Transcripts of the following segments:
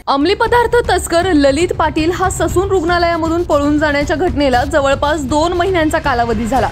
अंमली पदार्थ तस्कर ललित पाटील हा ससून रुग्णालयामधून पळून जाण्याच्या घटनेला जवळपास 2 महिन्यांचा कालावधी झाला।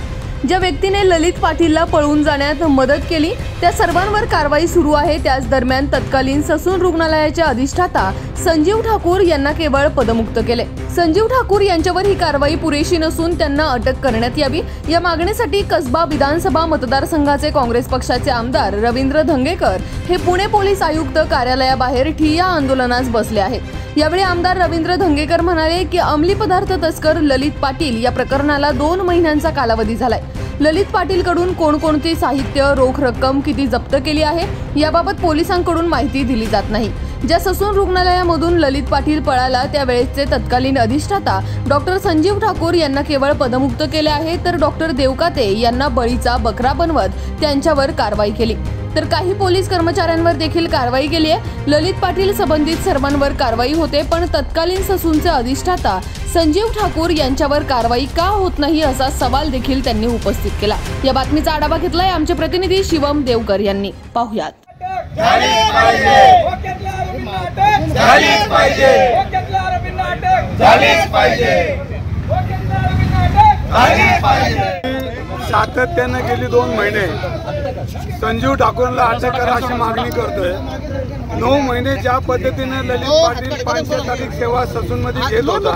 ज्या व्यक्तीने ललित पाटीलला पळून जाण्यात मदत केली त्या सर्वांवर कारवाई सुरू आहे। त्याच दरम्यान तत्कालीन ससून रुग्णालयाचे अधिष्ठाता संजीव ठाकूर यांना केवळ पदमुक्त केले। संजीव ठाकूर यांच्यावर ही कारवाई पुरेशी नसून त्यांना अटक करण्यात यावी या मागणीसाठी कसबा विधानसभा मतदारसंघाचे काँग्रेस पक्षाचे आमदार रवींद्र धंगेकर हे पुणे पोलीस आयुक्त कार्यालयाबाहेर ठिय्या आंदोलनास बसले आहेत। यावेळी आमदार रवींद्र धंगेकर म्हणाले की अंमली पदार्थ तस्कर ललित पाटील या प्रकरणाला 2 महिन्यांचा कालावधी झालाय। ललित पाटील कडून कोणकोणते साहित्य, रोख रक्कम किती जप्त केली आहे याबाबत पोलिसांकडून माहिती दिली जात नाही। ज्या ससून रुग्णालयामधून ललित पाटील पळाला त्यावेळेसचे तत्कालीन अधिष्ठाता डॉक्टर संजीव ठाकूर यांना केवळ पदमुक्त केले आहे, तर डॉक्टर देवकाते यांना बळीचा बकरा बनवत त्यांच्यावर कारवाई केली। तर काही पोलीस कर्मचाऱ्यांवर देखील कारवाई केली आहे। ललित पाटील संबंधित सर्वांवर कारवाई होते, पण तत्कालीन ससूनचे अधिष्ठाता संजीव ठाकूर यांच्यावर कारवाई का होत नाही असा सवाल देखील त्यांनी उपस्थित केला। या बातमीचा आढावा घेतलाय आमचे प्रतिनिधी शिवम देवकर यांनी। पाहुयात। सातत्याने गेली 2 महिने संजीव ठाकूरला अटक करा अशी मागणी करतोय। 9 महिने ज्या पद्धतीने ललित पाटील 500 तारीख सेवा ससून मध्ये घेत होता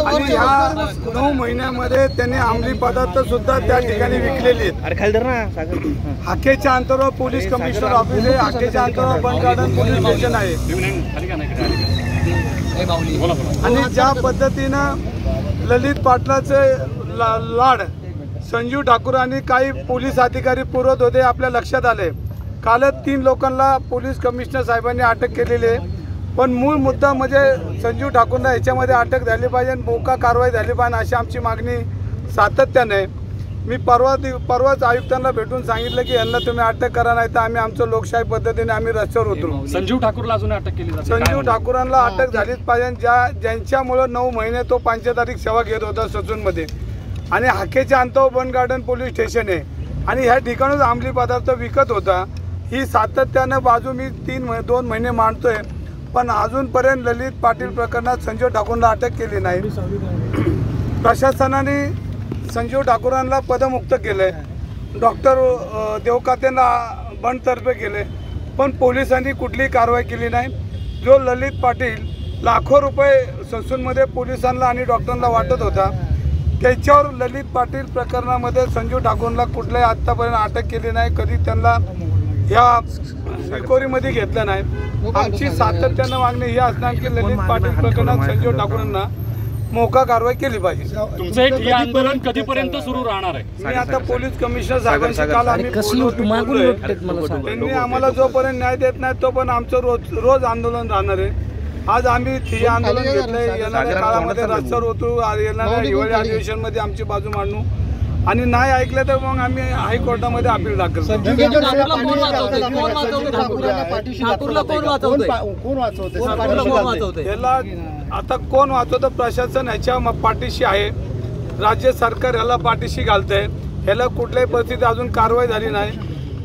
आणि ह्या 9 महिन्यामध्ये त्यांनी अंमली पदार्थ सुद्धा त्या ठिकाणी विकलेले आहेत। हाकेच्या अंतरावर पोलीस कमिशनर ऑफिस आहे, हाकेच्या अंतरावर बन गार्डन पोलीस स्टेशन आहे आणि ज्या पद्धतीनं ललित पाटलाचे लाड संजीव ठाकूर आणि काही पोलीस अधिकारी पुरवत होते आपल्या लक्षात आले। कालच 3 लोकांना पोलीस कमिशनर साहेबांनी अटक केलेली आहे, पण मूळ मुद्दा म्हणजे संजीव ठाकूरला याच्यामध्ये अटक झाली पाहिजे, मोका कारवाई झाली पाहिजे अशी आमची मागणी सातत्याने आहे। मी परवाच आयुक्तांना भेटून सांगितलं की यांना तुम्ही अटक करा, नाही तर आम्ही आमचं लोकशाही पद्धतीने आम्ही रस्त्यावर उतरू। संजीव ठाकूरला अजून अटक केली जाते? संजीव ठाकूरांना अटक झालीच पाहिजे, ज्यांच्यामुळे 9 महिने तो 500 तारीख सेवा घेत होता ससूनमध्ये आणि हाकेच्या अंतरावर बन गार्डन पोलीस स्टेशन आहे आणि ह्या ठिकाणून अंमली पदार्थ विकत होता। ही सातत्याने बाजू मी 2 महिने मांडतोय, पण अजूनपर्यंत ललित पाटील प्रकरणात संजीव ठाकूरला अटक केली नाही। प्रशासनाने संजीव ठाकूरांना पदमुक्त केले, डॉक्टर देवकातेंना बंडतर्फे केले, पण पोलिसांनी कुठलीही कारवाई केली नाही। जो ललित पाटील लाखो रुपये ससूनमध्ये पोलिसांना आणि डॉक्टरांना वाटत होता त्याच्यावर ललित पाटील प्रकरणामध्ये संजीव ठाकूरला कुठल्याही आत्तापर्यंत अटक केली नाही, कधी त्यांना ह्या रिकव्हरीमध्ये घेतलं नाही। आमची सातत्यानं मागणी ही असणार की ललित पाटील प्रकरणात संजीव ठाकूरांना मोका कारवाई केली पाहिजे। तुमचं हे आंदोलन कधीपर्यंत सुरू राहणार आहे? मी आता पोलीस कमिशनर साहेबांशी काल आम्ही त्यांनी आम्हाला जोपर्यंत न्याय देत नाही तोपर्यंत आमचं रोज आंदोलन राहणार आहे। आज आम्ही ठिय्या आंदोलन घेतलंय, येणाऱ्या काळामध्ये रस्त्यावर उतरू, येणाऱ्या हिवाळी अधिवेशनमध्ये आमची बाजू मांडू आणि नाही ऐकलं तर मग आम्ही हायकोर्टामध्ये अपील दाखल करू। याला आता कोण वाचवतं? प्रशासन ह्याच्या पाठीशी आहे, राज्य सरकार ह्याला पाठीशी घालतंय। ह्याला कुठल्याही परिस्थितीत अजून कारवाई झाली नाही।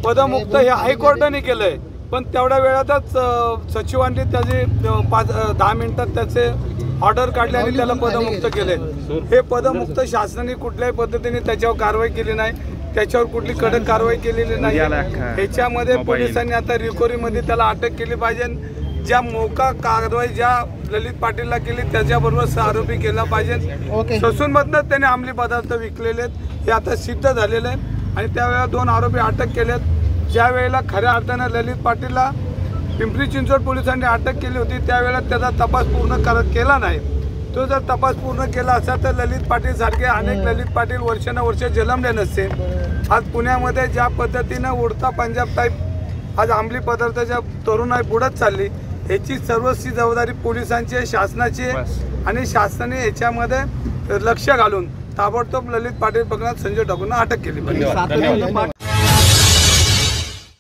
पदमुक्त हे हायकोर्टाने केलंय, पण तेवढ्या वेळातच सचिवांनी त्याची 10 मिनिटात त्याचे ऑर्डर काढले आणि त्याला पदमुक्त केले। हे पदमुक्त शासनाने कुठल्याही पद्धतीने त्याच्यावर कारवाई केली नाही, त्याच्यावर कुठली कडक कारवाई केलेली नाही। ह्याच्यामध्ये पोलिसांनी आता रिकव्हरीमध्ये त्याला अटक केली पाहिजे। ज्या मोका कारवाई ज्या ललित पाटीलला केली त्याच्याबरोबर 6 आरोपी केला पाहिजे। ससूनमधनंच त्याने अंमली पदार्थ विकलेले आहेत हे आता सिद्ध झालेलं आहे आणि त्यावेळेला 2 आरोपी अटक केलेत। ज्या वेळेला खऱ्या अर्थानं ललित पाटीलला पिंपरी चिंचवड पोलिसांनी अटक केली होती त्यावेळेला त्याचा तपास पूर्ण केला नाही। तो जर तपास पूर्ण केला असता तर ललित पाटील सारखे अनेक ललित पाटील वर्षानुवर्ष जन्मले नसते। आज पुण्यामध्ये ज्या पद्धतीनं उडता पंजाब टाईप आज अंमली पदार्थाच्या तरुणाई बुडत चालली, ह्याची सर्वस्वी जबाबदारी पोलिसांची, शासनाची आणि शासनाने ह्याच्यामध्ये लक्ष घालून ताबडतोब ललित पाटील प्रकरणात संजय ठाकूरला अटक केली पाहिजे।